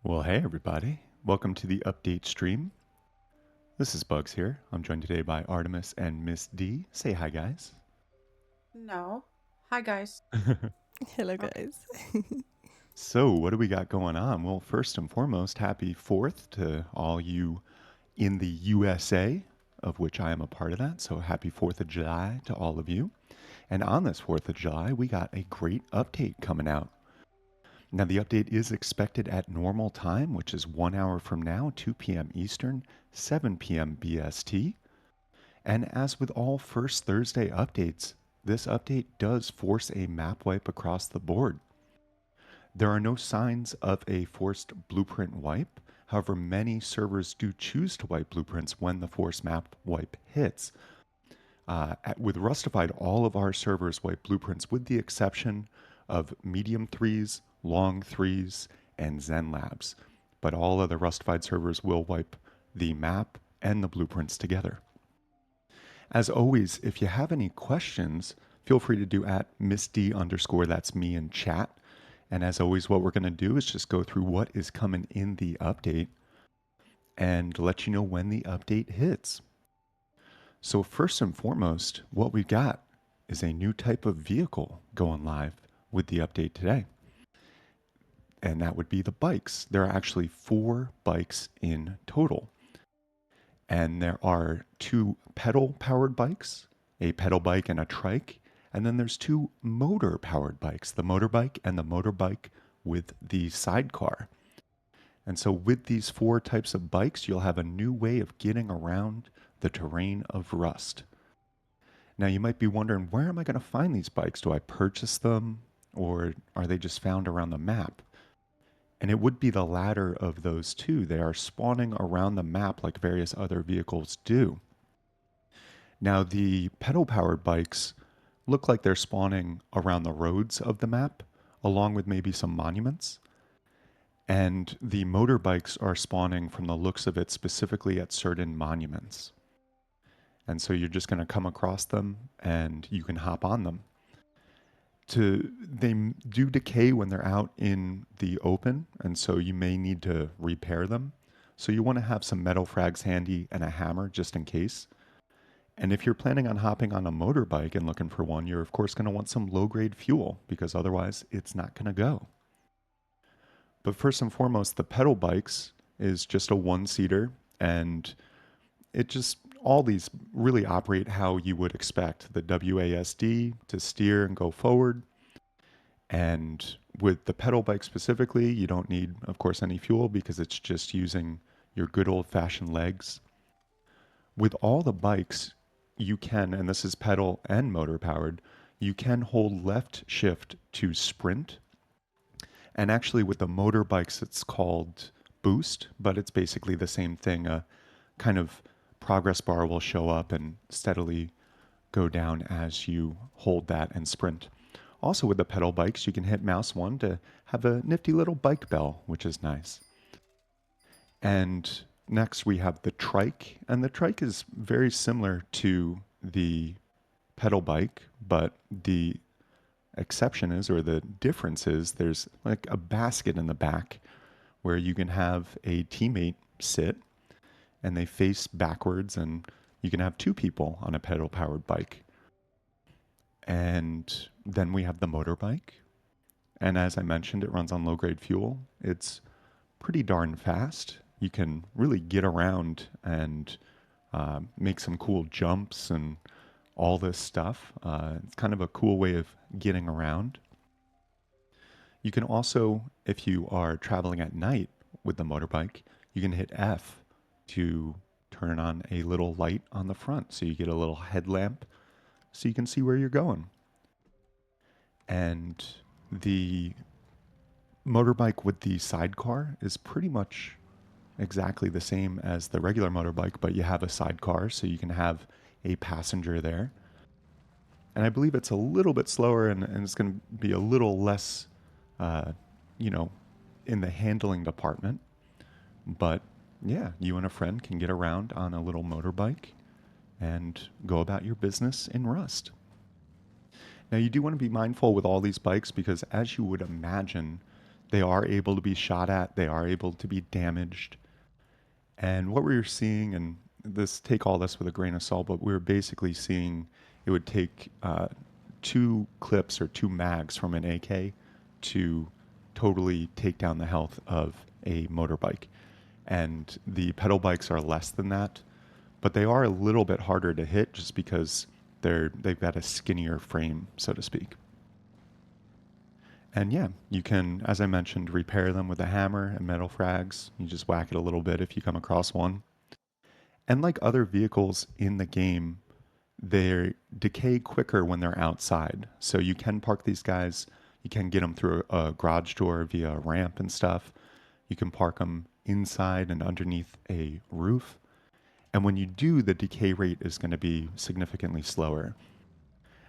Well, hey everybody. Welcome to the update stream. This is Bugs here. I'm joined today by Artemis and Miss D. Say hi, guys. No. Hi, guys. Hello, Okay. guys. So, what do we got going on? Well, first and foremost, happy 4th to all you in the USA, of which I am a part of that. So, happy 4th of July to all of you. And on this 4th of July, we got a great update coming out. Now, the update is expected at normal time, which is 1 hour from now, 2 p.m. Eastern, 7 p.m. BST. And as with all First Thursday updates, this update does force a map wipe across the board. There are no signs of a forced blueprint wipe. However, many servers do choose to wipe blueprints when the forced map wipe hits. With Rustafied, all of our servers wipe blueprints with the exception of medium threes, long threes, and Zen Labs. But all other Rustified servers will wipe the map and the blueprints together. As always, if you have any questions, feel free to do at MissD_, that's me in chat. And as always, what we're going to do is just go through what is coming in the update and let you know when the update hits. So first and foremost, what we've got is a new type of vehicle going live with the update today. And that would be the bikes. There are actually 4 bikes in total. And there are 2 pedal powered bikes, a pedal bike and a trike. And then there's 2 motor powered bikes, the motorbike and the motorbike with the sidecar. And so with these 4 types of bikes, you'll have a new way of getting around the terrain of Rust. Now you might be wondering, where am I going to find these bikes? Do I purchase them or are they just found around the map? And it would be the latter of those two. They are spawning around the map like various other vehicles do. Now, the pedal powered bikes look like they're spawning around the roads of the map, along with maybe some monuments. And the motorbikes are spawning from the looks of it specifically at certain monuments. And so you're just going to come across them and you can hop on them. They do decay when they're out in the open, and so you may need to repair them. So you want to have some metal frags handy and a hammer just in case. And if you're planning on hopping on a motorbike and looking for one, you're of course going to want some low grade fuel because otherwise it's not going to go. But first and foremost, the pedal bikes is just a one-seater, and it just all these really operate how you would expect the WASD to steer and go forward. And with the pedal bike specifically, you don't need, of course, any fuel because it's just using your good old fashioned legs. With all the bikes, you can, and this is pedal and motor powered, you can hold left shift to sprint. And actually, with the motorbikes, it's called boost, but it's basically the same thing. A kind of progress bar will show up and steadily go down as you hold that and sprint. Also, with the pedal bikes, you can hit mouse 1 to have a nifty little bike bell, which is nice. And next, we have the trike. And the trike is very similar to the pedal bike, but the exception is, or the difference is, there's like a basket in the back where you can have a teammate sit and they face backwards, and you can have 2 people on a pedal powered bike. And then we have the motorbike. And as I mentioned, it runs on low grade fuel. It's pretty darn fast. You can really get around and make some cool jumps and all this stuff. It's kind of a cool way of getting around. You can also, if you are traveling at night with the motorbike, you can hit F to turn on a little light on the front. So you get a little headlamp so you can see where you're going. And the motorbike with the sidecar is pretty much exactly the same as the regular motorbike, but you have a sidecar so you can have a passenger there. And I believe it's a little bit slower and it's going to be a little less, uh, you know, in the handling department. But yeah, you and a friend can get around on a little motorbike and go about your business in Rust. Now, you do want to be mindful with all these bikes because, as you would imagine, They are able to be shot at, they are able to be damaged. And what we were seeing, and this take all this with a grain of salt, but we were basically seeing it would take two clips or two mags from an AK to totally take down the health of a motorbike. And the pedal bikes are less than that, but they are a little bit harder to hit just because they've got a skinnier frame, so to speak. And yeah, you can, as I mentioned, repair them with a hammer and metal frags. You just whack it a little bit if you come across one. And like other vehicles in the game, they decay quicker when they're outside. So you can park these guys, you can get them through a garage door via a ramp and stuff. You can park them inside and underneath a roof. And when you do, the decay rate is going to be significantly slower.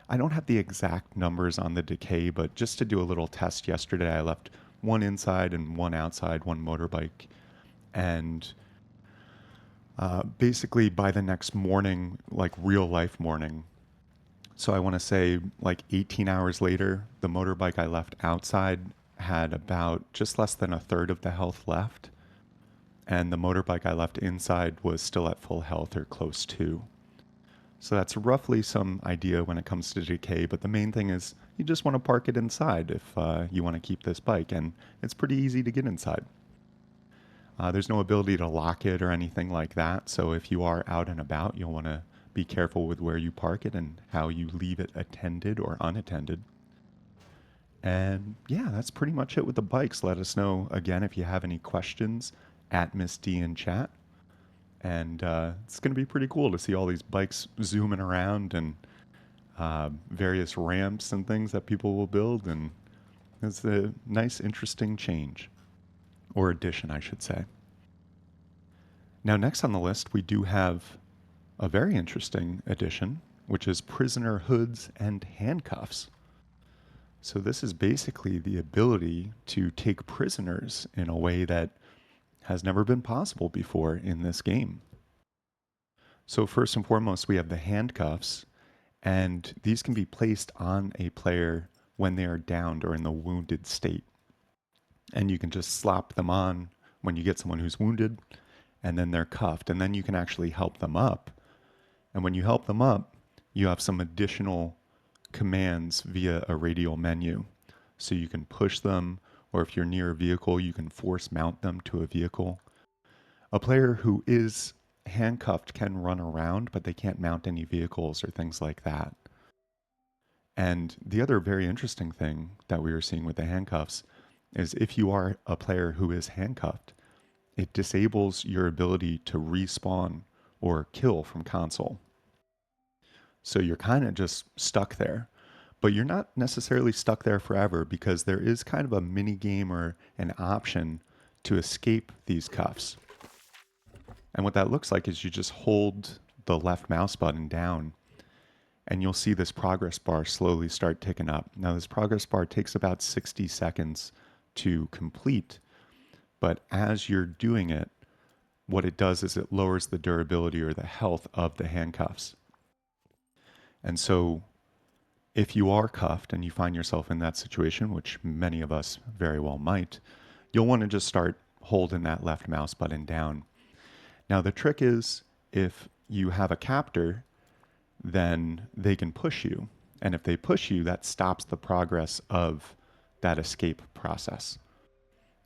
I don't have the exact numbers on the decay, but just to do a little test yesterday, I left one inside and one outside, one motorbike. And basically, by the next morning, like real life morning, so I want to say like 18 hours later, the motorbike I left outside had about just less than a third of the health left. And the motorbike I left inside was still at full health or close to. So that's roughly some idea when it comes to decay. But the main thing is you just want to park it inside if you want to keep this bike. And it's pretty easy to get inside. There's no ability to lock it or anything like that. So if you are out and about, you'll want to be careful with where you park it and how you leave it attended or unattended. And yeah, that's pretty much it with the bikes. Let us know again if you have any questions at Miss D in chat. And it's going to be pretty cool to see all these bikes zooming around and various ramps and things that people will build. And it's a nice, interesting change, or addition, I should say. Now, next on the list, we do have a very interesting addition, which is prisoner hoods and handcuffs. So, this is basically the ability to take prisoners in a way that has never been possible before in this game. So, first and foremost, we have the handcuffs, and these can be placed on a player when they are downed or in the wounded state. And you can just slap them on when you get someone who's wounded, and then they're cuffed, and then you can actually help them up. And when you help them up, you have some additional commands via a radial menu. So you can push them, or if you're near a vehicle, you can force mount them to a vehicle. A player who is handcuffed can run around, but they can't mount any vehicles or things like that. And the other very interesting thing that we were seeing with the handcuffs is if you are a player who is handcuffed, it disables your ability to respawn or kill from console. So you're kind of just stuck there. But you're not necessarily stuck there forever because there is kind of a mini game or an option to escape these cuffs. And what that looks like is you just hold the left mouse button down and you'll see this progress bar slowly start ticking up. Now, this progress bar takes about 60 seconds to complete, but as you're doing it, what it does is it lowers the durability or the health of the handcuffs. And so if you are cuffed and you find yourself in that situation, which many of us very well might, you'll want to just start holding that left mouse button down. Now, the trick is if you have a captor, then they can push you. And if they push you, that stops the progress of that escape process.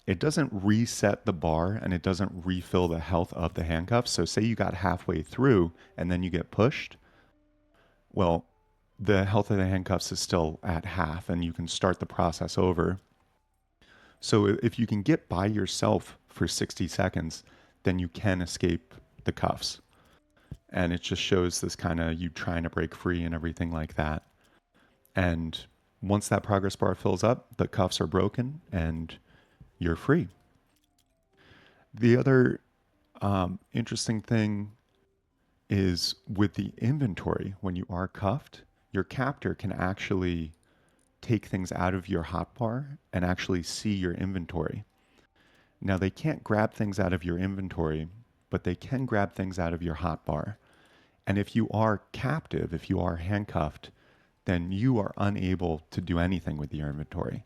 It doesn't reset the bar and it doesn't refill the health of the handcuffs. So, say you got halfway through and then you get pushed, well, the health of the handcuffs is still at half and you can start the process over. So if you can get by yourself for 60 seconds, then you can escape the cuffs. And it just shows this kind of you trying to break free and everything like that. And once that progress bar fills up, the cuffs are broken and you're free. The other interesting thing is with the inventory, when you are cuffed, your captor can actually take things out of your hotbar and actually see your inventory. Now, they can't grab things out of your inventory, but they can grab things out of your hotbar. And if you are captive, if you are handcuffed, then you are unable to do anything with your inventory.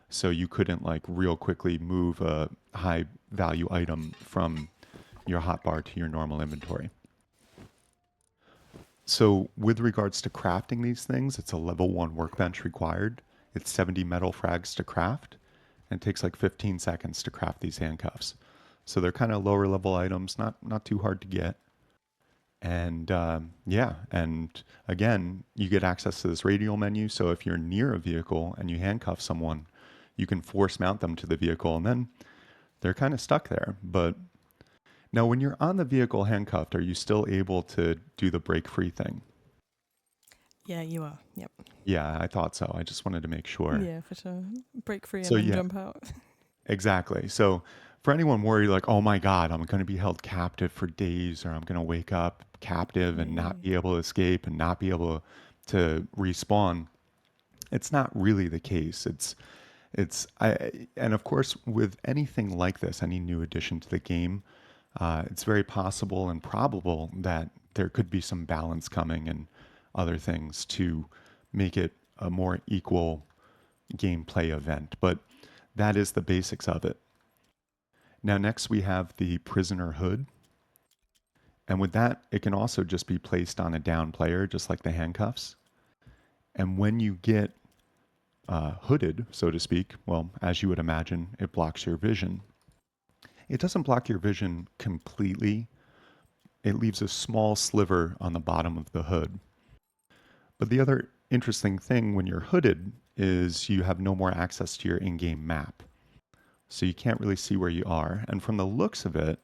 So you couldn't like real quickly move a high value item from your hotbar to your normal inventory. So with regards to crafting these things, it's a level 1 workbench required. It's 70 metal frags to craft, and it takes like 15 seconds to craft these handcuffs. So they're kind of lower level items, not too hard to get. And yeah, and again, you get access to this radial menu. So if you're near a vehicle and you handcuff someone, you can force mount them to the vehicle, and then they're kind of stuck there. But now, when you're on the vehicle handcuffed, are you still able to do the break free thing? Yeah, you are. Yep. Yeah, I thought so. I just wanted to make sure. Yeah, for sure. Break free So and then yeah, jump out. exactly. So for anyone worried, like, oh my God, I'm going to be held captive for days, or I'm going to wake up captive and not Yeah. be able to escape and not be able to respawn, it's not really the case. And of course, with anything like this, any new addition to the game, it's very possible and probable that there could be some balance coming and other things to make it a more equal gameplay event. But that is the basics of it. Now, next we have the prisoner hood. And with that, it can also just be placed on a down player, just like the handcuffs. And when you get hooded, so to speak, well, as you would imagine, it blocks your vision. It doesn't block your vision completely, it leaves a small sliver on the bottom of the hood. But the other interesting thing when you're hooded is you have no more access to your in game map. So you can't really see where you are. And from the looks of it,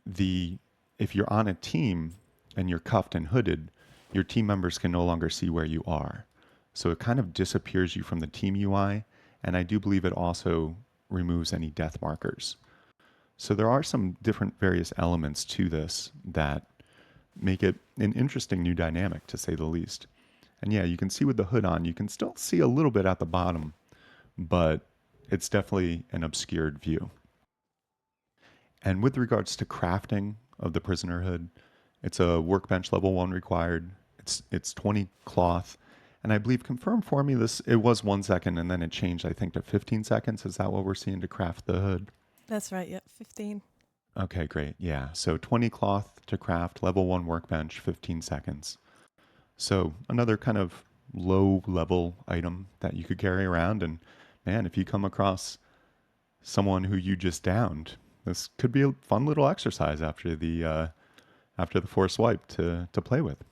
the if you're on a team and you're cuffed and hooded, your team members can no longer see where you are. So it kind of disappears you from the team UI, and I do believe it also removes any death markers. So there are some different various elements to this that make it an interesting new dynamic to say the least. And yeah, you can see with the hood on, you can still see a little bit at the bottom, but it's definitely an obscured view. And with regards to crafting of the prisoner hood, it's a workbench level 1 required. It's 20 cloth. And I believe confirm for me this it was 1 second and then it changed I think to 15 seconds. Is that what we're seeing to craft the hood? That's right. Yep. 15. Okay, great. Yeah. So 20 cloth to craft, level 1 workbench, 15 seconds. So another kind of low level item that you could carry around. And man, if you come across someone who you just downed, this could be a fun little exercise after the force wipe to play with.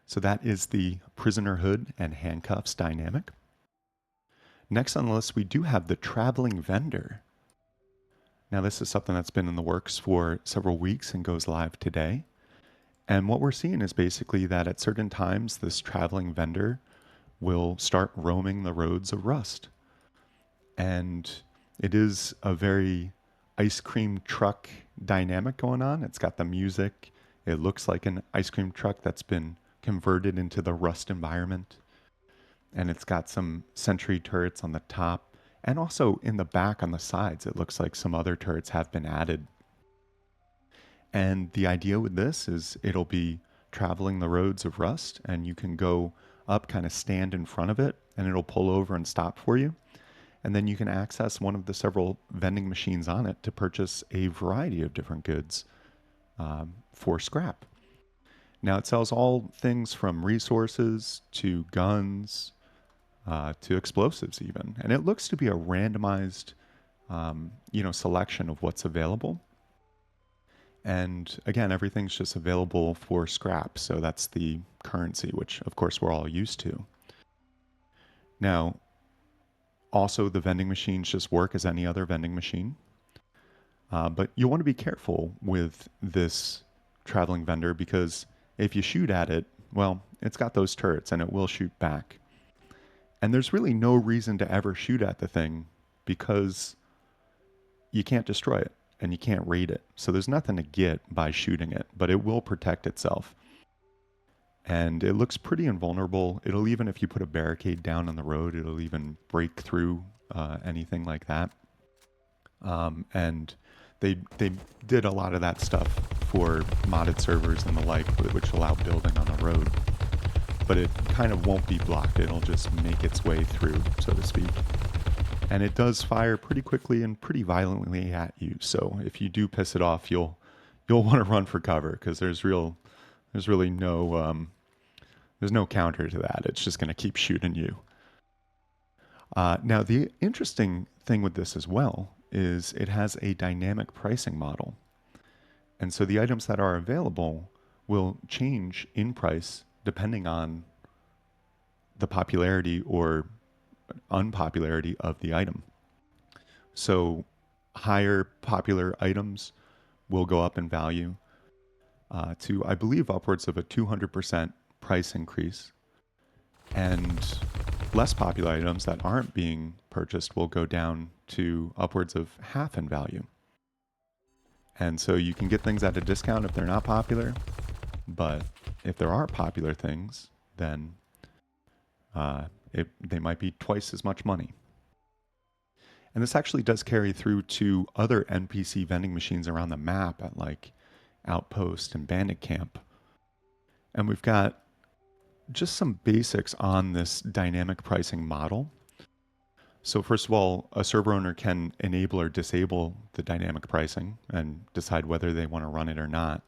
So that is the prisoner hood and handcuffs dynamic. Next on the list, we do have the traveling vendor. Now, this is something that's been in the works for several weeks and goes live today. And what we're seeing is basically that at certain times, this traveling vendor will start roaming the roads of Rust. And it is a very ice cream truck dynamic going on. It's got the music. It looks like an ice cream truck that's been converted into the Rust environment. And it's got some sentry turrets on the top. And also in the back on the sides, it looks like some other turrets have been added. And the idea with this is it'll be traveling the roads of Rust, and you can go up, kind of stand in front of it, and it'll pull over and stop for you. And then you can access one of the several vending machines on it to purchase a variety of different goods for scrap. Now, it sells all things from resources to guns to explosives, even. And it looks to be a randomized, selection of what's available. And again, everything's just available for scrap. So that's the currency, which of course we're all used to. Now, also, the vending machines just work as any other vending machine. But you want to be careful with this traveling vendor because if you shoot at it, well, it's got those turrets and it will shoot back. And there's really no reason to ever shoot at the thing because you can't destroy it and you can't raid it. So there's nothing to get by shooting it, but it will protect itself. And it looks pretty invulnerable. It'll even, if you put a barricade down on the road, it'll even break through anything like that. And they did a lot of that stuff for modded servers and the like, which allow building on the road. but it kind of won't be blocked. It'll just make its way through, so to speak. And it does fire pretty quickly and pretty violently at you. So if you do piss it off, you'll want to run for cover because there's really there's no counter to that. It's just going to keep shooting you. Now the interesting thing with this as well is it has a dynamic pricing model, and so the items that are available will change in price depending on the popularity or unpopularity of the item. So higher popular items will go up in value to, I believe, upwards of a 200% price increase. And less popular items that aren't being purchased will go down to upwards of half in value. And so you can get things at a discount if they're not popular, but if there are popular things, then they might be twice as much money. And this actually does carry through to other NPC vending machines around the map at like Outpost and Bandit Camp. And we've got just some basics on this dynamic pricing model. So first of all, a server owner can enable or disable the dynamic pricing and decide whether they want to run it or not.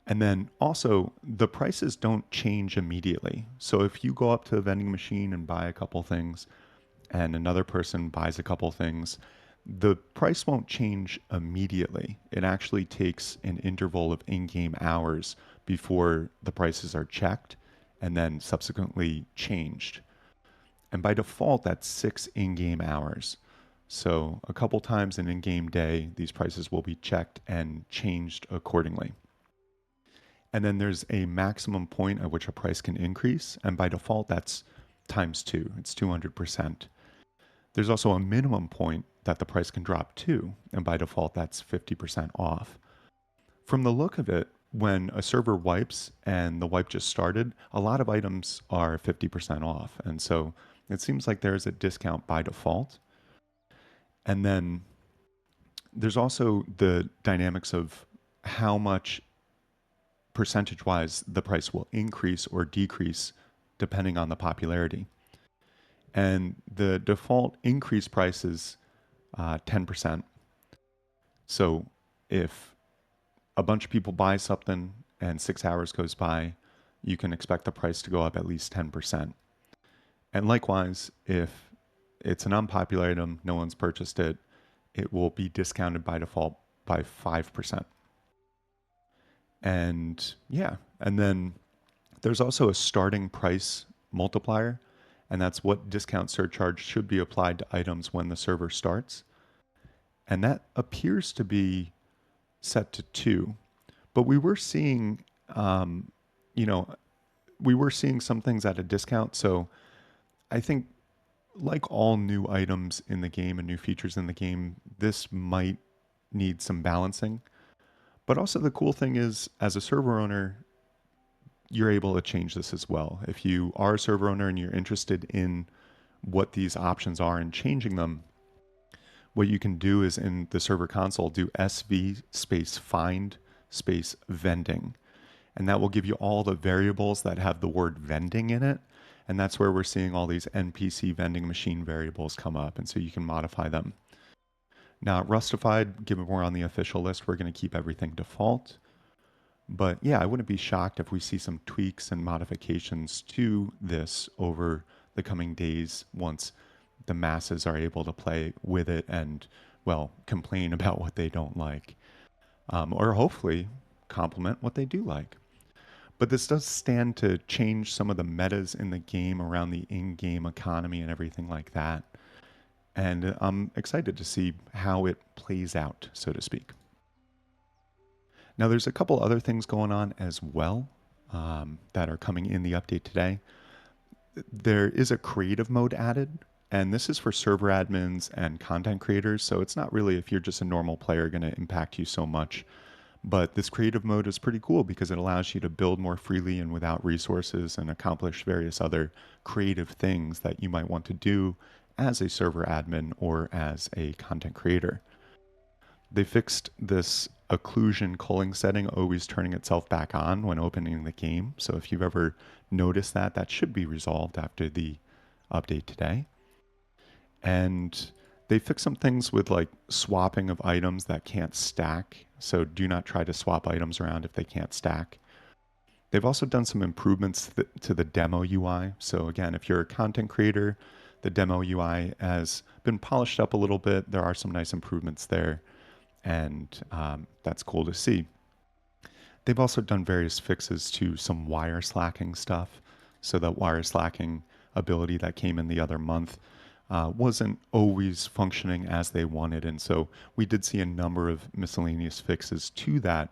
And then also, the prices don't change immediately. So if you go up to a vending machine and buy a couple things, and another person buys a couple things, the price won't change immediately. It actually takes an interval of in game hours before the prices are checked and then subsequently changed. And by default, that's 6 in-game hours. So a couple times an in-game day, these prices will be checked and changed accordingly. And then there's a maximum point at which a price can increase. And by default, that's times two. It's 200%. There's also a minimum point that the price can drop to. And by default, that's 50% off. From the look of it, when a server wipes and the wipe just started, a lot of items are 50% off. And so it seems like there's a discount by default. And then there's also the dynamics of how much percentage wise the price will increase or decrease depending on the popularity. And the default increase price is 10%. So if a bunch of people buy something and 6 hours goes by, you can expect the price to go up at least 10%. And likewise, if it's an unpopular item, no one's purchased it, it will be discounted by default by 5%. And yeah, and then there's also a starting price multiplier, and that's what discount surcharge should be applied to items when the server starts. And that appears to be set to 2. But we were seeing, you know, we were seeing some things at a discount. So I think, like all new items in the game and new features in the game, this might need some balancing. But also, the cool thing is, as a server owner, you're able to change this as well. If you are a server owner and you're interested in what these options are and changing them, what you can do is in the server console, do SV space find space vending. And that will give you all the variables that have the word vending in it. And that's where we're seeing all these NPC vending machine variables come up. And so you can modify them. Now, Rustafied, given we're on the official list, we're going to keep everything default. But yeah, I wouldn't be shocked if we see some tweaks and modifications to this over the coming days once the masses are able to play with it and, well, complain about what they don't like. Or hopefully compliment what they do like. But this does stand to change some of the metas in the game around the in game economy and everything like that. And I'm excited to see how it plays out, so to speak. Now, there's a couple other things going on as well that are coming in the update today. There is a creative mode added, and this is for server admins and content creators. So it's not really, if you're just a normal player, going to impact you so much. But this creative mode is pretty cool because it allows you to build more freely and without resources and accomplish various other creative things that you might want to do as a server admin or as a content creator. They fixed this occlusion culling setting always turning itself back on when opening the game. So if you've ever noticed that, that should be resolved after the update today. And they fixed some things with like swapping of items that can't stack. So do not try to swap items around if they can't stack. They've also done some improvements to the demo UI. So again, if you're a content creator, the demo UI has been polished up a little bit. There are some nice improvements there, and that's cool to see. They've also done various fixes to some wire slacking stuff. So that wire slacking ability that came in the other month wasn't always functioning as they wanted. And so we did see a number of miscellaneous fixes to that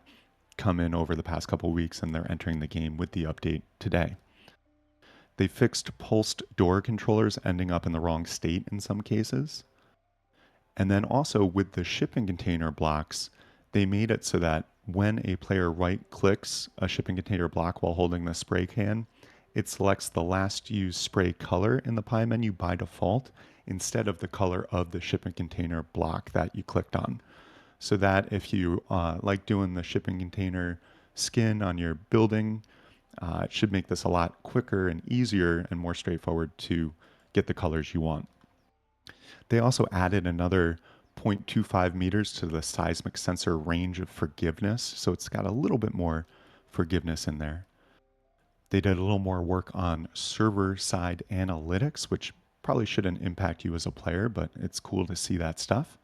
come in over the past couple weeks, and they're entering the game with the update today. They fixed pulsed door controllers ending up in the wrong state in some cases. And then also with the shipping container blocks, they made it so that when a player right clicks a shipping container block while holding the spray can, it selects the last used spray color in the pie menu by default instead of the color of the shipping container block that you clicked on. So that if you like doing the shipping container skin on your building, it should make this a lot quicker and easier and more straightforward to get the colors you want. They also added another 0.25 meters to the seismic sensor range of forgiveness. So it's got a little bit more forgiveness in there. They did a little more work on server side analytics, which probably shouldn't impact you as a player, but it's cool to see that stuff.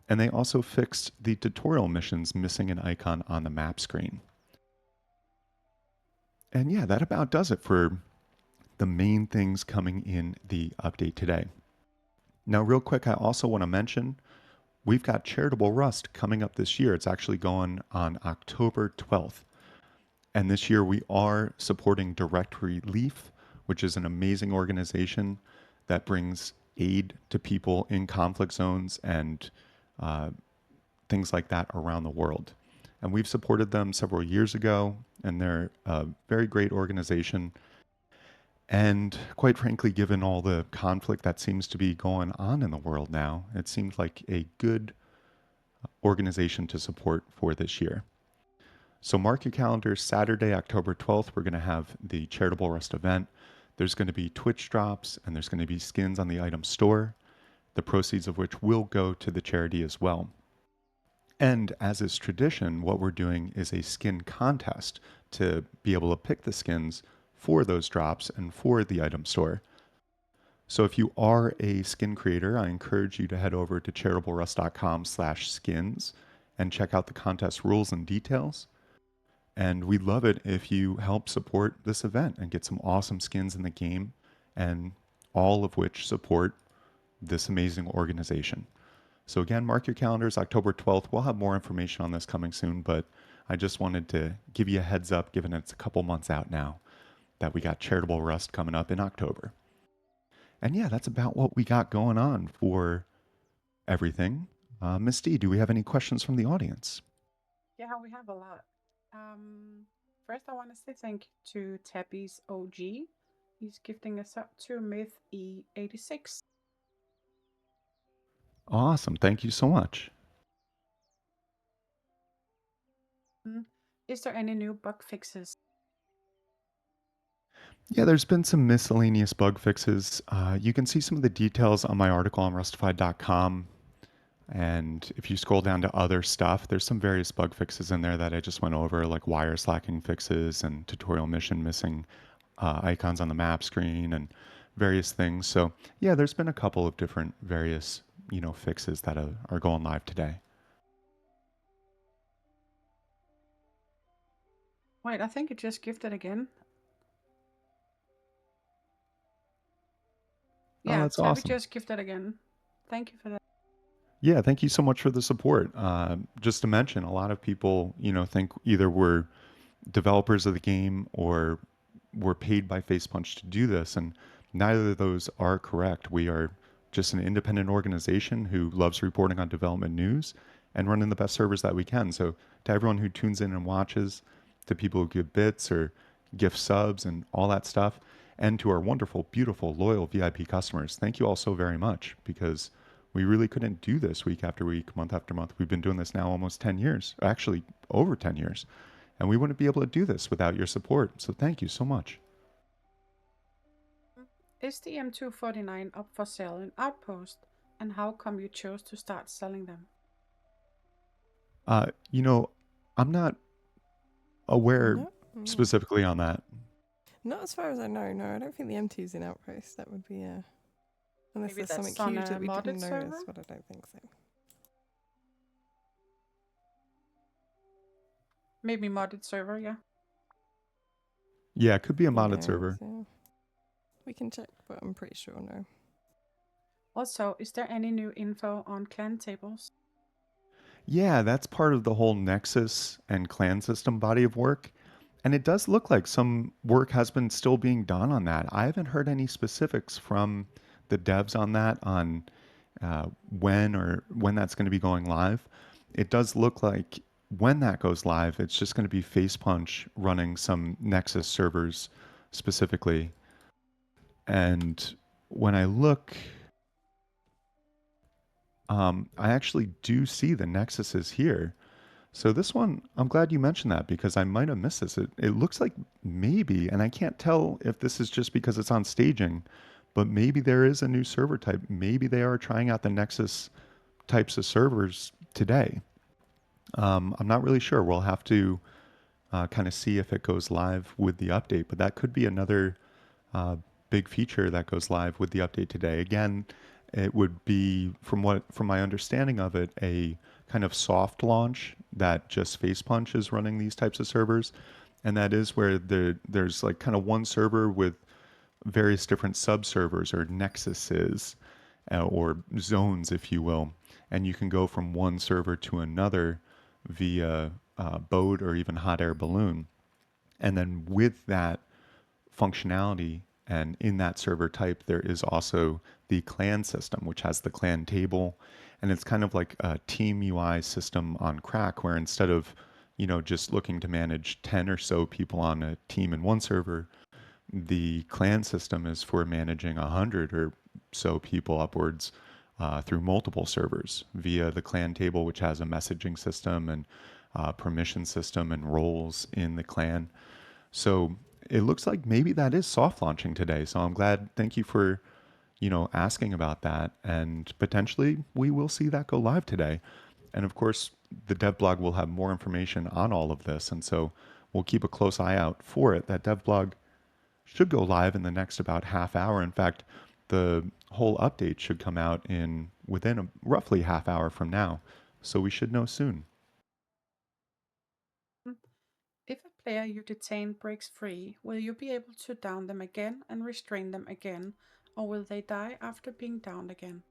And they also fixed the tutorial missions missing an icon on the map screen. And yeah, that about does it for the main things coming in the update today. Now, real quick, I also want to mention we've got Charitable Rust coming up this year. It's actually going on October 12th. And this year we are supporting Direct Relief, which is an amazing organization that brings aid to people in conflict zones and uh, things like that around the world. And we've supported them several years ago, and they're a very great organization. And quite frankly, given all the conflict that seems to be going on in the world now, it seems like a good organization to support for this year. So mark your calendars, Saturday, October 12th, we're going to have the Charitable Rust event. There's going to be Twitch drops and there's going to be skins on the item store, the proceeds of which will go to the charity as well. And as is tradition, what we're doing is a skin contest to be able to pick the skins for those drops and for the item store. So if you are a skin creator, I encourage you to head over to charitablерust.com/skins and check out the contest rules and details. And we'd love it if you help support this event and get some awesome skins in the game, and all of which support this amazing organization. So again, mark your calendars, October 12th. We'll have more information on this coming soon, but I just wanted to give you a heads up, given it's a couple months out now, that we got Charitable Rust coming up in October. And yeah, that's about what we got going on for everything. Miss D, do we have any questions from the audience? Yeah, we have a lot. Um, First, I want to say thank you to Tabby's OG. He's gifting us up to Myth E86. Awesome. Thank you so much. Is there any new bug fixes? Yeah, there's been some miscellaneous bug fixes. You can see some of the details on my article on rustafied.com. And if you scroll down to other stuff, there's some various bug fixes in there that I just went over, like wire slacking fixes and tutorial mission missing icons on the map screen and various things. So yeah, there's been a couple of different various, fixes that are going live today. Wait, I think it just gifted again. Oh, Yeah, that's Tabby awesome. just gifted again. Thank you for that. Yeah, thank you so much for the support. Just to mention, a lot of people, think either we're developers of the game or we're paid by Facepunch to do this, and neither of those are correct. We are just an independent organization who loves reporting on development news and running the best servers that we can. So to everyone who tunes in and watches, to people who give bits or gift subs and all that stuff, and to our wonderful, beautiful, loyal VIP customers, thank you all so very much, because We really couldn't do this week after week, month after month. We've been doing this now almost 10 years, actually over 10 years. And we wouldn't be able to do this without your support. So thank you so much. Is the M249 up for sale in Outpost? And how come you chose to start selling them? You know, I'm not aware No, no. specifically on that. Not as far as I know. No, I don't think the M2's in Outpost. That would be unless Maybe there's something that's on huge a that we modded didn't server? notice, but I don't think so. Maybe modded server, yeah. Yeah, it could be a modded Yeah, server. so we can check, but I'm pretty sure no. Also, is there any new info on clan tables? Yeah, that's part of the whole Nexus and clan system body of work. And it does look like some work has been still being done on that. I haven't heard any specifics from the devs on that, on when that's going to be going live. It does look like when that goes live, it's just going to be Facepunch running some Nexus servers specifically. And when I look, I actually do see the Nexuses here. So this one, I'm glad you mentioned that because I might have missed this. It looks like maybe, and I can't tell if this is just because it's on staging, but maybe there is a new server type. Maybe they are trying out the Nexus types of servers today. I'm not really sure. We'll have to kind of see if it goes live with the update, but that could be another uh, big feature that goes live with the update today. Again, it would be from my understanding of it, a kind of soft launch that just Facepunch is running these types of servers, and that is where there's like kind of one server with various different subservers or nexuses or zones, if you will, and you can go from one server to another via boat or even hot air balloon. And then with that functionality and in that server type, there is also the clan system, which has the clan table. And it's kind of like a team UI system on crack, where instead of, just looking to manage 10 or so people on a team in one server, the clan system is for managing 100 or so people upwards through multiple servers via the clan table, which has a messaging system and permission system and roles in the clan. So it looks like maybe that is soft launching today. So I'm glad. Thank you for asking about that, and potentially we will see that go live today. And of course, the dev blog will have more information on all of this, and so we'll keep a close eye out for it. That dev blog should go live in the next about half hour. In fact, the whole update should come out in within a roughly half hour from now. So we should know soon. If a player you detain breaks free, will you be able to down them again and restrain them again, or will they die after being downed again?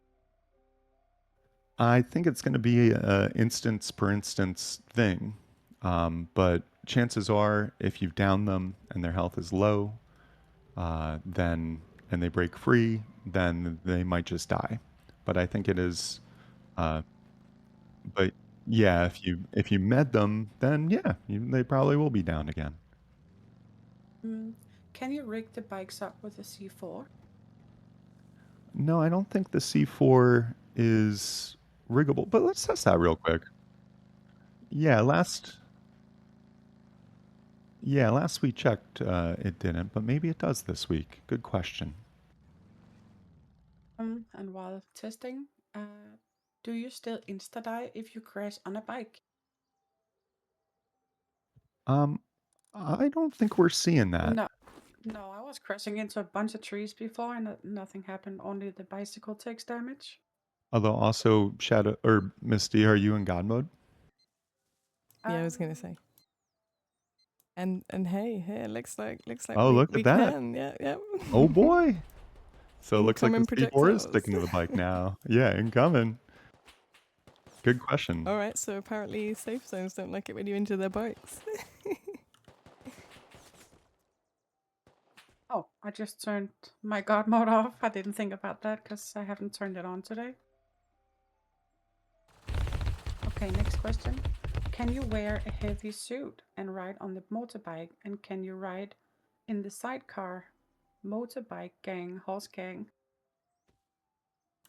I think it's going to be a instance per instance thing. But chances are, if you've downed them and their health is low, then and they break free, then they might just die. But I think it is. Uh, but yeah, if you med them, then yeah, they probably will be down again. Mm. Can you rig the bikes up with a C4? No, I don't think the C4 is riggable. But let's test that real quick. Yeah, last we checked, it didn't, but maybe it does this week. Good question. And while testing, do you still insta die if you crash on a bike? Um, I don't think we're seeing that. No, no, I was crashing into a bunch of trees before and nothing happened, only the bicycle takes damage. Although also Shadow or Misty, are you in God mode? Yeah, I was gonna Um, say. And hey, looks like Oh, we look we at that. can. Yeah, yeah. Oh boy. So it looks like the Incoming C4 is projectiles. sticking to the bike now. Yeah, incoming. Good question. All right, so apparently safe zones don't like it when you injure their bikes. oh, I just turned my god mode off. I didn't think about that because I haven't turned it on today. Okay, next question. Can you wear a heavy suit and ride on the motorbike? And can you ride in the sidecar motorbike gang, horse gang?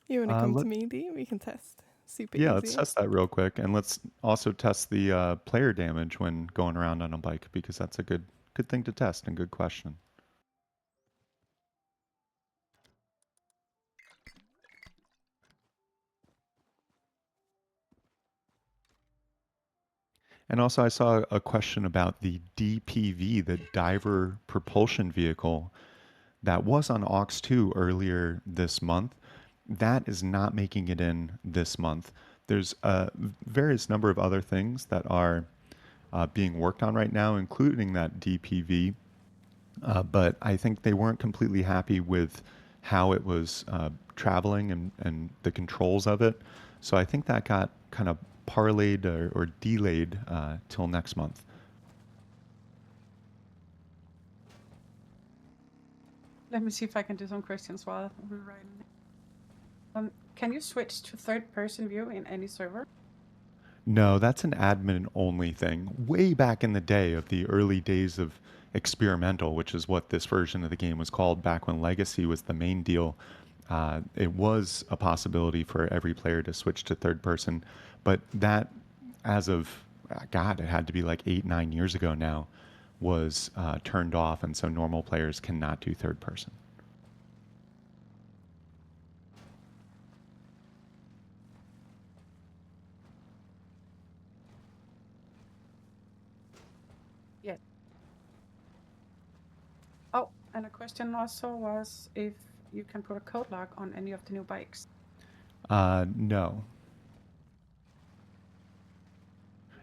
You want to come to Let me, D? We can test. Super Yeah, let's easy. test that real quick, and let's also test the player damage when going around on a bike because that's a good thing to test and good question. And also, I saw a question about the DPV, the Diver Propulsion Vehicle, that was on aux 2 earlier this month. That is not making it in this month. There's a various number of other things that are being worked on right now, including that DPV. But I think they weren't completely happy with how it was traveling and the controls of it. So I think that got kind of parlayed or delayed till next month. Let me see if I can do some questions while we're writing. Can you switch to third-person view in any server? No, that's an admin only thing. Way back in the day of the early days of experimental, which is what this version of the game was called back when Legacy was the main deal, it was a possibility for every player to switch to third person. But that, as of, God, it had to be like 8, 9 years ago now, was turned off. And so normal players cannot do third person. Yes. Oh, and a question also was if you can put a code lock on any of the new bikes. No.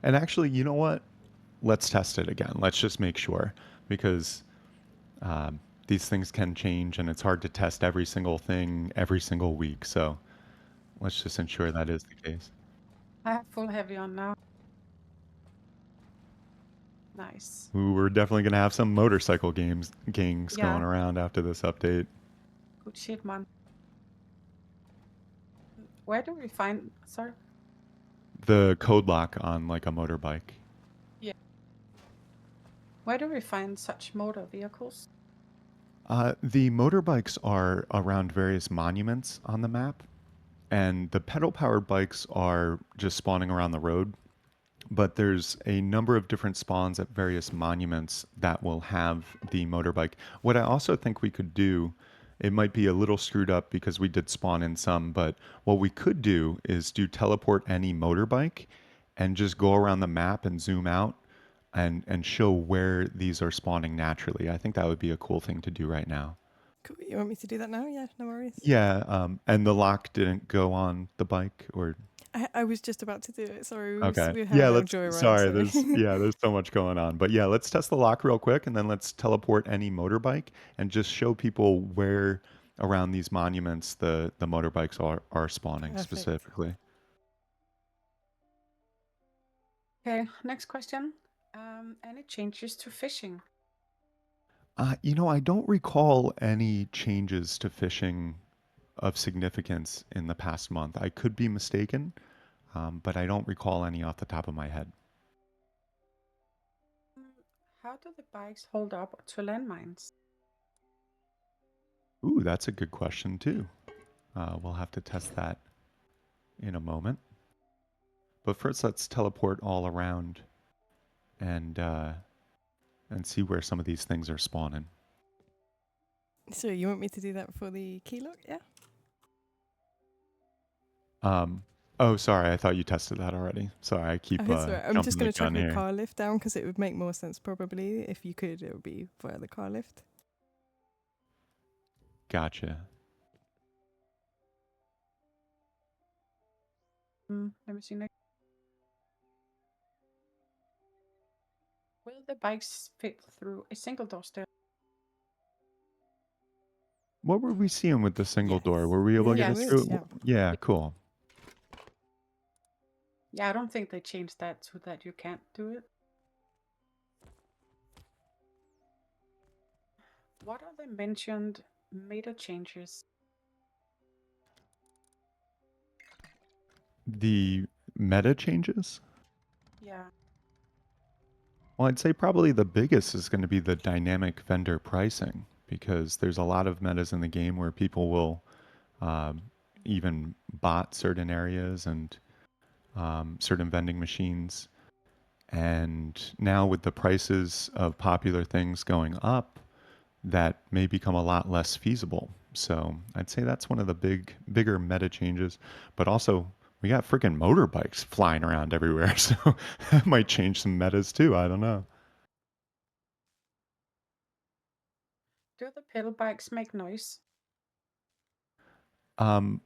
And actually, you know what? Let's test it again. Let's just make sure because Um, these things can change, and it's hard to test every single thing every single week. So let's just ensure that is the case. I have full heavy on now. Nice. Ooh, we're definitely going to have some motorcycle gangs going Yeah, around after this update. good shit, man. Where do we find? Sorry. The code lock on like a motorbike. Yeah. Where do we find such motor vehicles? The motorbikes are around various monuments on the map, and the pedal powered bikes are just spawning around the road. But there's a number of different spawns at various monuments that will have the motorbike. What I also think we could do, it might be a little screwed up because we did spawn in some, but what we could do is do teleport any motorbike and just go around the map and zoom out and show where these are spawning naturally. I think that would be a cool thing to do right now. Cool. You want me to do that now? Yeah, no worries. Yeah, and the lock didn't go on the bike or I was just about to do it. Sorry, okay. we were Yeah, having a let's joyride. sorry, Sorry. there's so much going on. But yeah, let's test the lock real quick and then let's teleport any motorbike and just show people where around these monuments the motorbikes are spawning Perfect. specifically. Okay, next question. Any changes to fishing? I don't recall any changes to fishing of significance in the past month. I could be mistaken, but I don't recall any off the top of my head. How do the bikes hold up to landmines? Ooh, that's a good question too. We'll have to test that in a moment. But first, let's teleport all around and see where some of these things are spawning. So you want me to do that for the key lock? Yeah. Um, oh, sorry, I thought you tested that already. Sorry, I Oh, keep it's all right. I'm just jumping the going to chuck gun a here. car lift down because it would make more sense probably if you could. It would be via the car lift. Gotcha. Let me see next. Will the bikes fit through a single door stair? What were we seeing with the single Yes. door? Were we able Yeah, to get you it would. Yes. through? Yeah. Yeah, cool. Yeah, I don't think they changed that so that you can't do it. What are the mentioned meta changes? The meta changes? Yeah. Well, I'd say probably the biggest is going to be the dynamic vendor pricing because there's a lot of metas in the game where people will even bought certain areas and certain vending machines. And now, with the prices of popular things going up, that may become a lot less feasible. So I'd say that's one of the bigger meta changes. But also, we got freaking motorbikes flying around everywhere, so that might change some metas too. I don't know. Do the pedal bikes make noise? Um,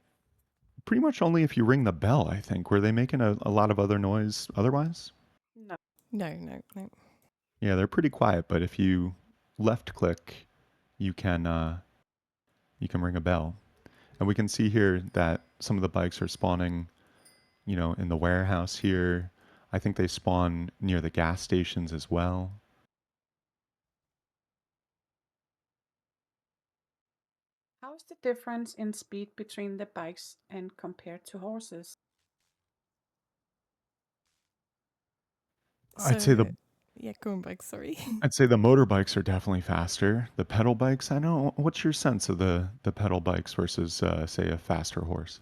Pretty much only if you ring the bell. I think were they making a lot of other noise otherwise? No. No, no, no. Yeah, they're pretty quiet. But if you left click, you can you can ring a bell. And we can see here that some of the bikes are spawning, in the warehouse here. I think they spawn near the gas stations as well. How is the difference in speed between the bikes and compared to horses? I'd say the So, yeah, go on, bike. Sorry. I'd say the motorbikes are definitely faster. The pedal bikes, I don't know. What's your sense of the pedal bikes versus, say, a faster horse?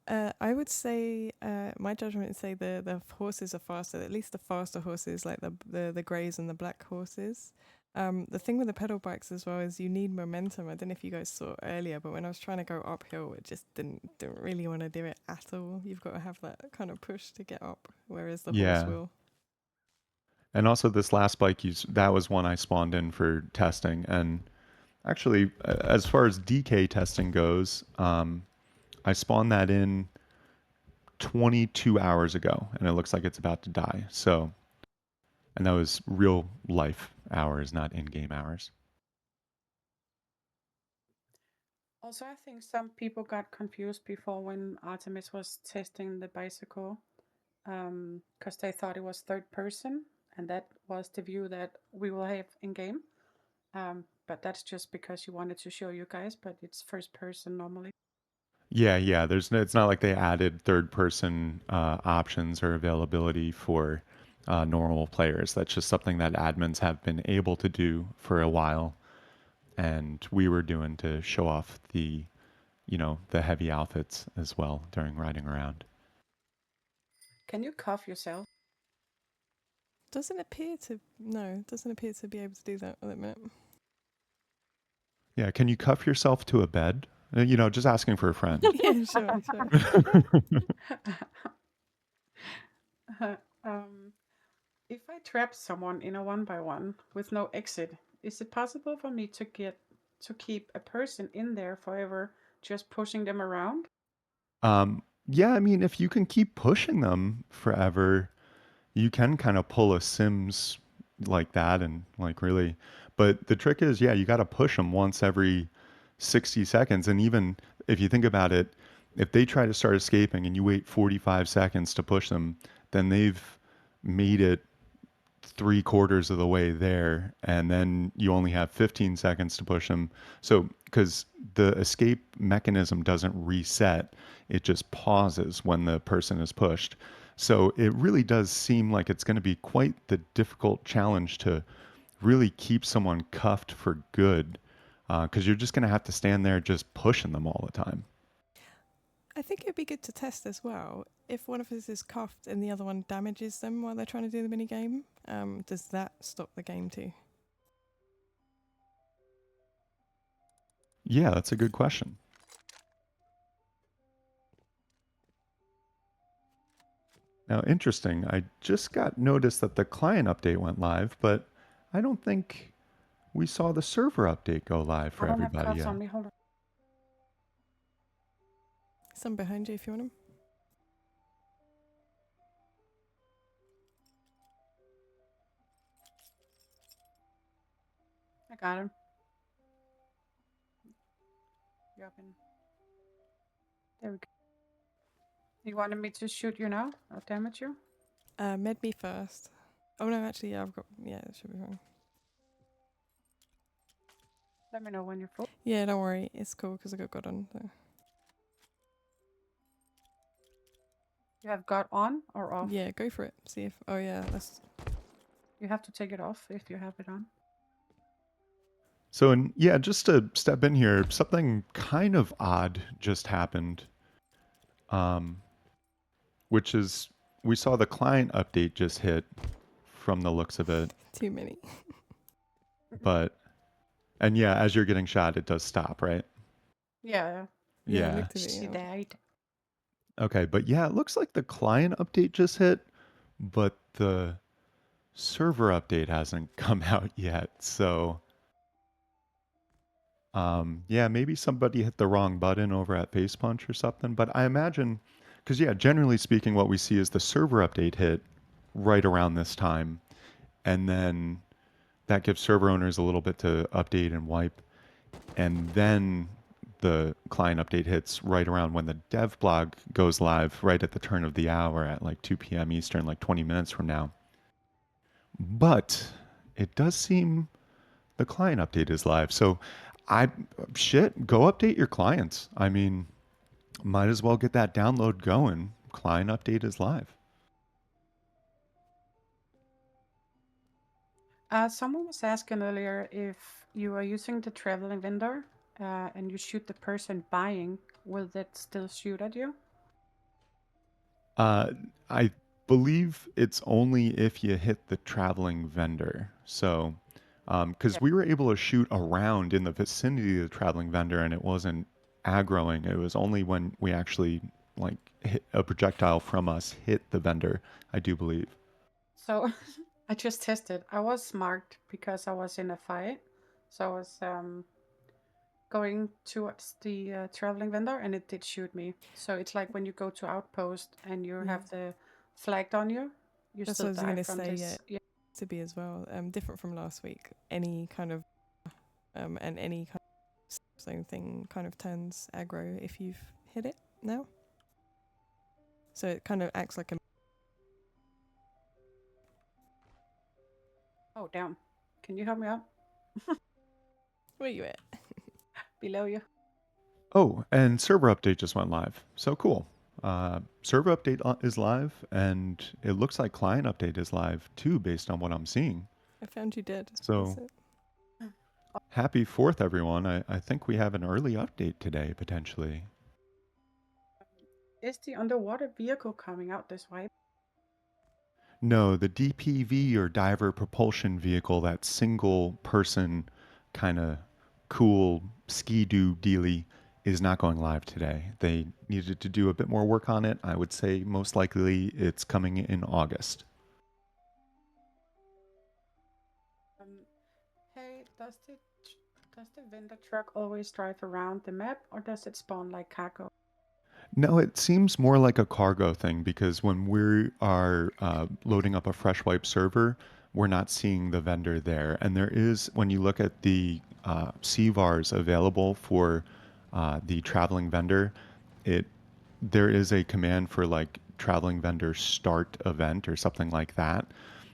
I would say my judgment would say the horses are faster. At least the faster horses, like the greys and the black horses. The thing with the pedal bikes as well is you need momentum. I don't know if you guys saw earlier, but when I was trying to go uphill, it just didn't really want to do it at all. You've got to have that kind of push to get up, whereas the horse Yeah. will. And also this last bike, that was one I spawned in for testing. And actually, as far as DK testing goes, I spawned that in 22 hours ago, and it looks like it's about to die. So, and that was real life hours, not in-game hours. Also, I think some people got confused before when Artemis was testing the bicycle because they thought it was third person, and that was the view that we will have in game. But that's just because you wanted to show you guys, but it's first person normally. Yeah, yeah. It's not like they added third-person options or availability for normal players. That's just something that admins have been able to do for a while, and we were doing to show off the heavy outfits as well during riding around. Can you cuff yourself? Doesn't appear to. No, doesn't appear to be able to do that at the minute. Yeah, can you cuff yourself to a bed? Just asking for a friend. Yeah, sure, sure. um, if I trap someone in a 1 by 1 with no exit, is it possible for me to keep a person in there forever, just pushing them around? Yeah, I mean, if you can keep pushing them forever, you can kind of pull a Sims like that and like really. But the trick is, yeah, you got to push them once every 60 seconds. And even if you think about it, if they try to start escaping and you wait 45 seconds to push them, then they've made it 3/4 of the way there, and then you only have 15 seconds to push them. So, because the escape mechanism doesn't reset, it just pauses when the person is pushed. So, it really does seem like it's going to be quite the difficult challenge to really keep someone cuffed for good, because you're just going to have to stand there just pushing them all the time. I think it'd be good to test as well. If one of us is cuffed and the other one damages them while they're trying to do the mini game, does that stop the game too? Yeah, that's a good question. Now, interesting. I just got notice that the client update went live, but I don't think we saw the server update go live I for don't have everybody cuffs yet. on me. Hold on. Some behind you if you want them. I got him. You up in? There we go. You wanted me to shoot you now or damage you? Med me first. Oh no, actually, yeah, I've got. Yeah, it should be fine. Let me know when you're full. Yeah, don't worry, it's cool because I got God on. So. You have got on or off? Yeah, go for it. See if. Oh yeah, that's. You have to take it off if you have it on. So, and yeah, just to step in here, something kind of odd just happened, um, which is we saw the client update just hit from the looks of it, Too many. but and yeah, as you're getting shot, it does stop, right? Yeah, Yeah, it Yeah. looked a bit. she Yeah. died. Okay, but yeah, it looks like the client update just hit, but the server update hasn't come out yet. So, yeah, maybe somebody hit the wrong button over at Facepunch or something. But I imagine, because yeah, generally speaking, what we see is the server update hit right around this time, and then that gives server owners a little bit to update and wipe, and then the client update hits right around when the dev blog goes live, right at the turn of the hour at like 2 p.m. Eastern, like 20 minutes from now. But it does seem the client update is live. So I shit, go update your clients. I mean, might as well get that download going. Client update is live. Someone was asking earlier if you are using the traveling vendor and you shoot the person buying, will that still shoot at you? Uh, I believe it's only if you hit the traveling vendor. So, because Yeah. we were able to shoot around in the vicinity of the traveling vendor and it wasn't aggroing. It was only when we actually like hit a projectile from us hit the vendor, I do believe. So I just tested. I was marked because I was in a fight. So I was going towards the traveling vendor and it did shoot me. So it's like when you go to outpost and you Yeah. have the flagged on you, you That's still what I was die gonna from say. Yeah, this. Yeah. to be as well. Different from last week. Any kind of and any kind of same thing kind of turns aggro if you've hit it now. So it kind of acts like a. Oh, damn. Can you help me up? Where you at? Below you. Oh, and server update just went live. So cool. Server update is live, and it looks like client update is live too, based on what I'm seeing. I found you dead. That's So it. happy 4th, everyone. I think we have an early update today, potentially. Is the underwater vehicle coming out this way? No, the DPV or diver propulsion vehicle, that single person kind of cool ski doo dealy, is not going live today. They needed to do a bit more work on it. I would say most likely it's coming in August. Um, hey, does the vendor truck always drive around the map or does it spawn like cargo? No, it seems more like a cargo thing because when we are loading up a fresh wipe server, we're not seeing the vendor there. And there is, when you look at the CVARs available for the traveling vendor, it there is a command for like traveling vendor start event or something like that.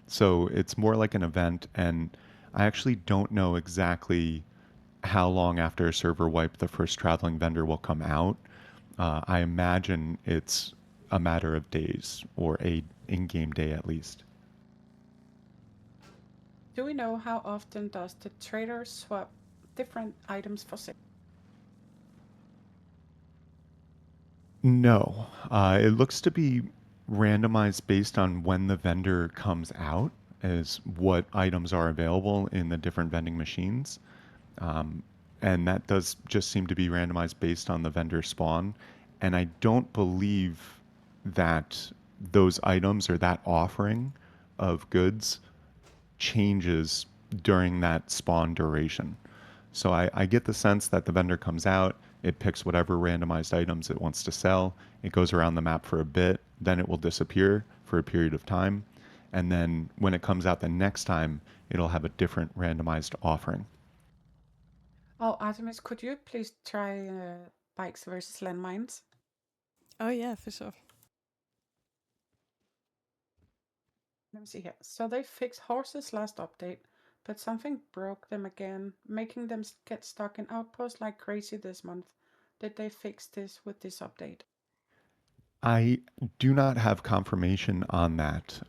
So it's more like an event, and I actually don't know exactly how long after a server wipe the first traveling vendor will come out. I imagine it's a matter of days or a in-game day at least. Do we know how often does the trader swap different items for sale? No, it looks to be randomized based on when the vendor comes out, as what items are available in the different vending machines. Um, and that does just seem to be randomized based on the vendor spawn. And I don't believe that those items or that offering of goods changes during that spawn duration. So I get the sense that the vendor comes out, it picks whatever randomized items it wants to sell, it goes around the map for a bit, then it will disappear for a period of time. And then when it comes out the next time, it'll have a different randomized offering. Oh, Artemis, could you please try bikes versus landmines? Oh yeah, for sure. Let me see here. So they fixed horses last update, but something broke them again, making them get stuck in outposts like crazy this month. Did they fix this with this update? I do not have confirmation on that.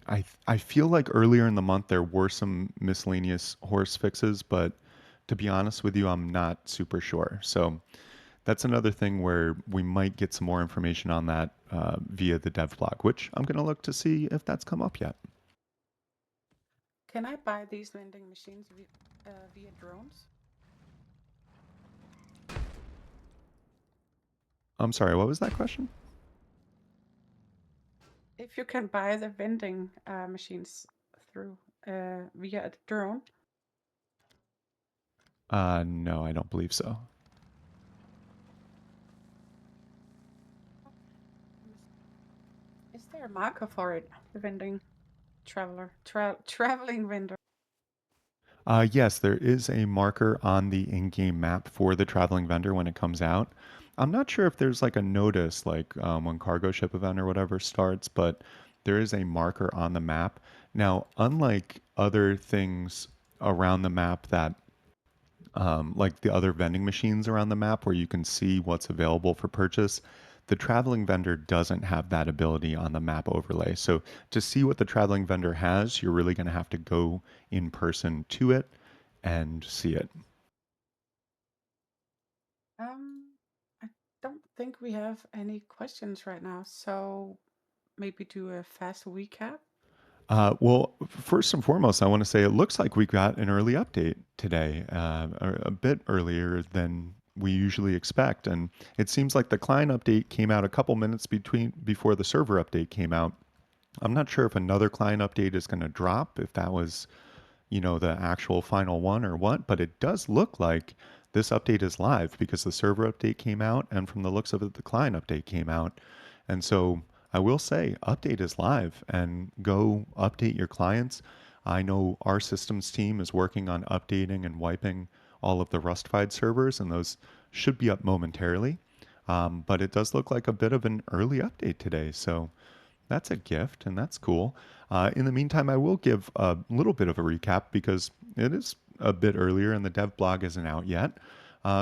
I feel like earlier in the month there were some miscellaneous horse fixes, but to be honest with you, I'm not super sure. So that's another thing where we might get some more information on that via the dev blog, which I'm going to look to see if that's come up yet. Can I buy these vending machines via drones? I'm sorry, what was that question? If you can buy the vending machines through via a drone. No, I don't believe so. Is there a marker for it? The vending traveling vendor. Yes, there is a marker on the in-game map for the traveling vendor when it comes out. I'm not sure if there's like a notice, like when cargo ship event or whatever starts, but there is a marker on the map. Now, unlike other things around the map that like the other vending machines around the map where you can see what's available for purchase. The traveling vendor doesn't have that ability on the map overlay. So to see what the traveling vendor has, you're really going to have to go in person to it and see it. I don't think we have any questions right now, so maybe do a fast recap. Well, first and foremost, I want to say it looks like we got an early update today, a bit earlier than we usually expect, and it seems like the client update came out a couple minutes between before the server update came out. I'm not sure if another client update is going to drop, if that was, the actual final one or what, but it does look like this update is live because the server update came out and from the looks of it, the client update came out. And so I will say update is live and go update your clients. I know our systems team is working on updating and wiping all of the Rustafied servers, and those should be up momentarily. But it does look like a bit of an early update today. So that's a gift, and that's cool. In the meantime, I will give a little bit of a recap because it is a bit earlier and the dev blog isn't out yet.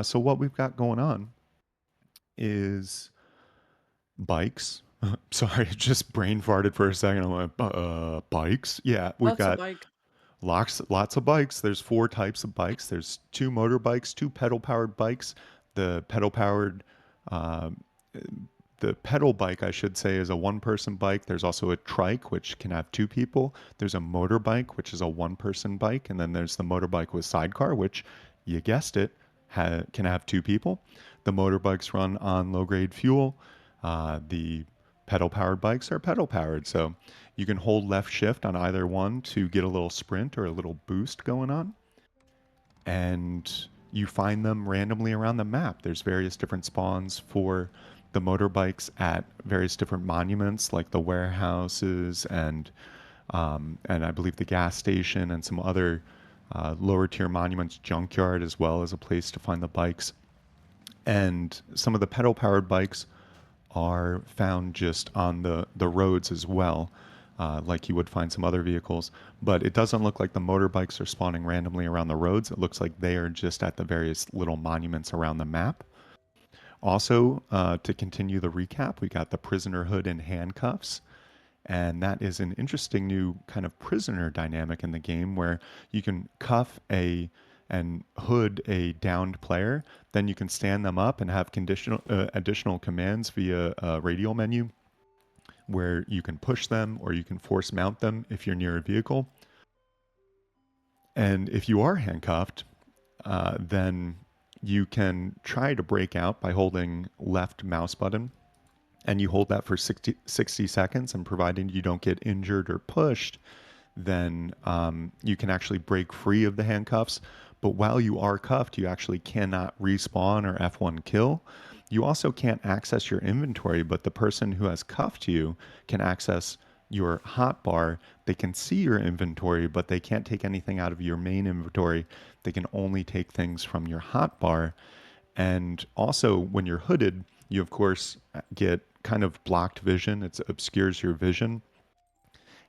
So, what we've got going on is bikes. Sorry, just brain farted for a second. I'm like, bikes? Yeah, we've Lots of got bike. lots of bikes. There's four types of bikes. There's two motorbikes, two pedal powered bikes. The pedal powered uh, the pedal bike, I should say, is a one person bike. There's also a trike, which can have two people. There's a motorbike, which is a one person bike. And then there's the motorbike with sidecar, which you guessed it, can have two people. The motorbikes run on low grade fuel. The pedal powered bikes are pedal powered. So you can hold left shift on either one to get a little sprint or a little boost going on, and you find them randomly around the map. There's various different spawns for the motorbikes at various different monuments, like the warehouses and I believe the gas station and some other lower tier monuments, junkyard as well as a place to find the bikes. And some of the pedal powered bikes are found just on the roads as well, like you would find some other vehicles. But it doesn't look like the motorbikes are spawning randomly around the roads. It looks like they are just at the various little monuments around the map. Also, to continue the recap, we got the prisoner hood and handcuffs. And that is an interesting new kind of prisoner dynamic in the game where you can cuff a and hood a downed player. Then you can stand them up and have conditional additional commands via a radial menu where you can push them or you can force mount them if you're near a vehicle. And if you are handcuffed, then you can try to break out by holding left mouse button, and you hold that for 60 seconds, and providing you don't get injured or pushed, then you can actually break free of the handcuffs. But while you are cuffed, you actually cannot respawn or F1 kill. You also can't access your inventory, but the person who has cuffed you can access your hotbar. They can see your inventory, but they can't take anything out of your main inventory. They can only take things from your hotbar. And also, when you're hooded, you of course get kind of blocked vision. It obscures your vision,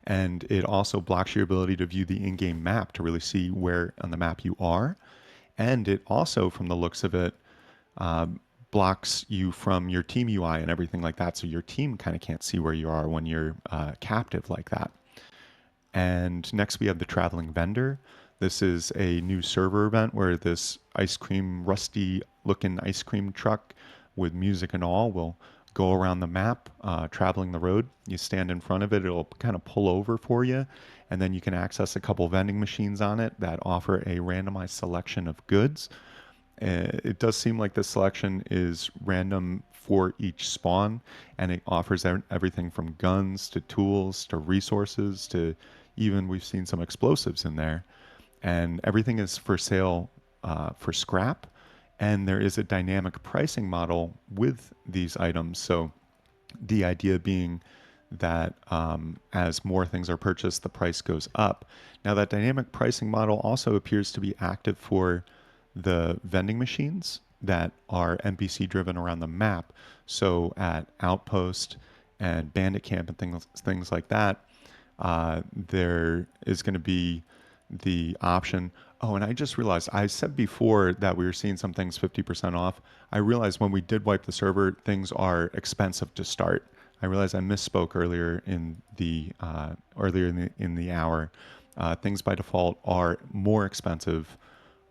and it also blocks your ability to view the in-game map to really see where on the map you are. And it also, from the looks of it, um, blocks you from your team UI and everything like that. So your team kind of can't see where you are when you're captive like that. And next we have the traveling vendor. This is a new server event where this ice cream, rusty looking ice cream truck with music and all will go around the map, traveling the road. You stand in front of it, it'll kind of pull over for you, and then you can access a couple vending machines on it that offer a randomized selection of goods. It does seem like the selection is random for each spawn, and it offers everything from guns to tools to resources to even we've seen some explosives in there. And everything is for sale for scrap. And there is a dynamic pricing model with these items. So the idea being that as more things are purchased, the price goes up. Now, that dynamic pricing model also appears to be active for the vending machines that are NPC driven around the map. So at Outpost and Bandit Camp and things like that, there is going to be the option. Oh, and I just realized I said before that we were seeing some things 50% off. I realized when we did wipe the server, things are expensive to start. I realized I misspoke earlier in the hour. Things by default are more expensive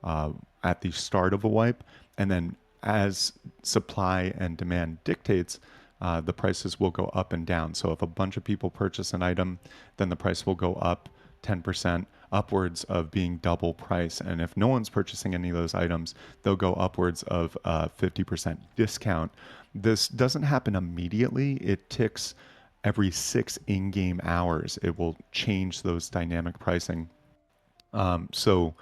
at the start of a wipe, and then as supply and demand dictates, the prices will go up and down. So if a bunch of people purchase an item, then the price will go up 10% upwards of being double price. And if no one's purchasing any of those items, they'll go upwards of a 50% discount. This doesn't happen immediately. It ticks every 6 in-game hours. It will change those dynamic pricing. So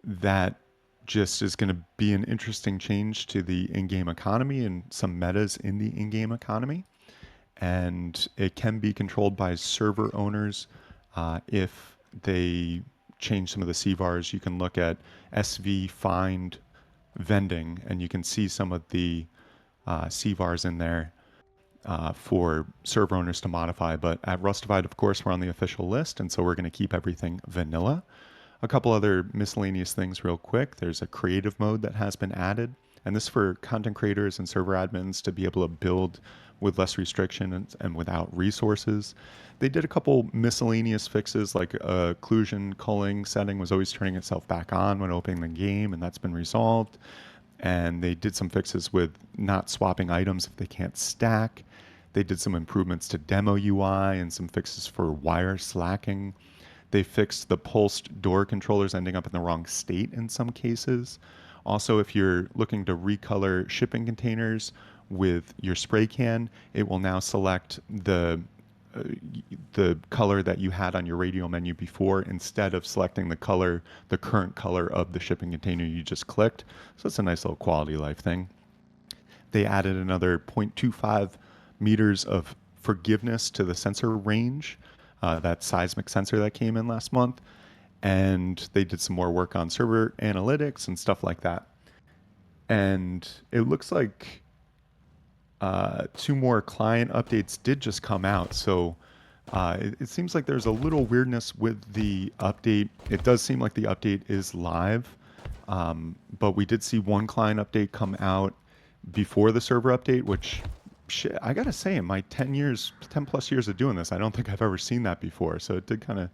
that just is going to be an interesting change to the in-game economy and some metas in the in-game economy. And it can be controlled by server owners if they change some of the CVARs. You can look at SV find vending, and you can see some of the CVARs in there for server owners to modify. But at Rustafied, of course, we're on the official list, and so we're going to keep everything vanilla. A couple other miscellaneous things, real quick. There's a creative mode that has been added, and this for content creators and server admins to be able to build with less restriction and without resources. They did a couple miscellaneous fixes, like occlusion culling setting was always turning itself back on when opening the game, and that's been resolved. And they did some fixes with not swapping items if they can't stack. They did some improvements to demo UI and some fixes for wire slacking. They fixed the pulsed door controllers ending up in the wrong state in some cases. Also, if you're looking to recolor shipping containers with your spray can, it will now select uh, the color that you had on your radio menu before instead of selecting the current color of the shipping container you just clicked. So it's a nice little quality of life thing. They added another 0.25 meters of forgiveness to the sensor range, that seismic sensor that came in last month. And they did some more work on server analytics and stuff like that. And it looks like two more client updates did just come out. So it seems like there's a little weirdness with the update. It does seem like the update is live, but we did see one client update come out before the server update, which shit, I gotta say, in my 10 plus years of doing this, I don't think I've ever seen that before. So it did kind of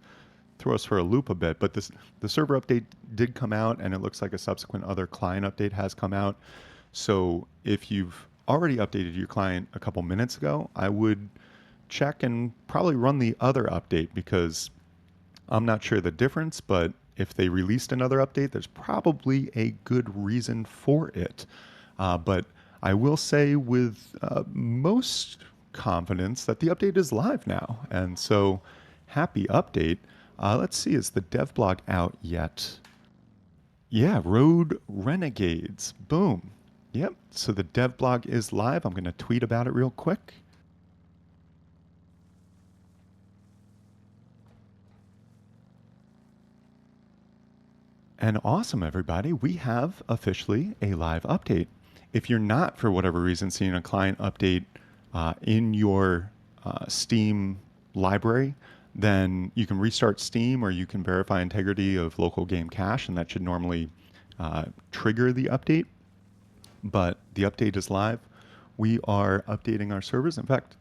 throw us for a loop a bit. But the server update did come out, and it looks like a subsequent other client update has come out. So if you've already updated your client a couple minutes ago, I would check and probably run the other update because I'm not sure the difference, but if they released another update, there's probably a good reason for it. But I will say with most confidence that the update is live now. And so happy update. Let's see, is the dev blog out yet? Yeah, Road Renegades. Boom. Yep. So the dev blog is live. I'm going to tweet about it real quick. And awesome, everybody. We have officially a live update. If you're not, for whatever reason, seeing a client update in your Steam library, then you can restart Steam or you can verify integrity of local game cache, and that should normally trigger the update. But the update is live. We are updating our servers. In fact,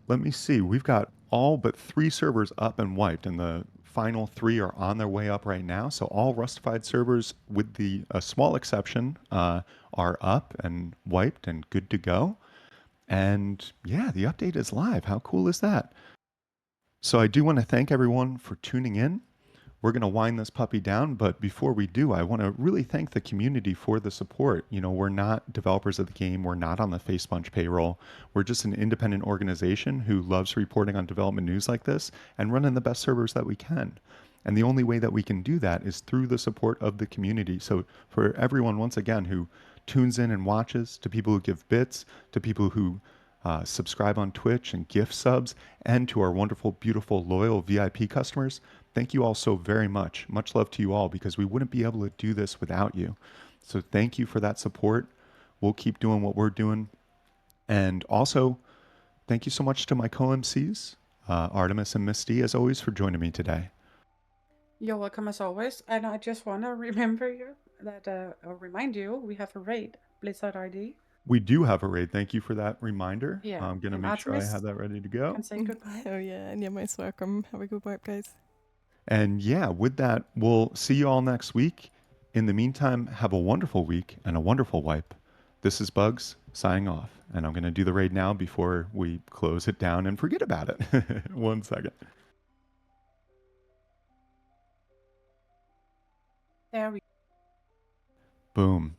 let me see. We've got all but 3 servers up and wiped, and the final 3 are on their way up right now. So all Rustified servers, with the a small exception, are up and wiped and good to go. And yeah, the update is live. How cool is that? So I do want to thank everyone for tuning in. We're going to wind this puppy down, but before we do, I want to really thank the community for the support. You know, we're not developers of the game, we're not on the FaceBunch payroll. We're just an independent organization who loves reporting on development news like this and running the best servers that we can. And the only way that we can do that is through the support of the community. So for everyone, once again, who tunes in and watches, to people who give bits, to people who subscribe on Twitch and gift subs, and to our wonderful, beautiful, loyal VIP customers, thank you all so very much. Much love to you all, because we wouldn't be able to do this without you. So thank you for that support. We'll keep doing what we're doing. And also, thank you so much to my co-MCs, Artemis and Misty, as always, for joining me today. You're welcome as always. And I just want to remember you that, or remind you, we have a raid, Blizzard ID. We do have a raid. Thank you for that reminder. Yeah. I'm going to And make sure I have Artemis that ready to go. can say goodbye. Oh yeah, and you're most welcome. Have a good wipe, guys. And yeah, with that, we'll see you all next week. In the meantime, have a wonderful week and a wonderful wipe. This is Bugs signing off, and I'm going to do the raid now before we close it down and forget about it. 1 second. There we Boom.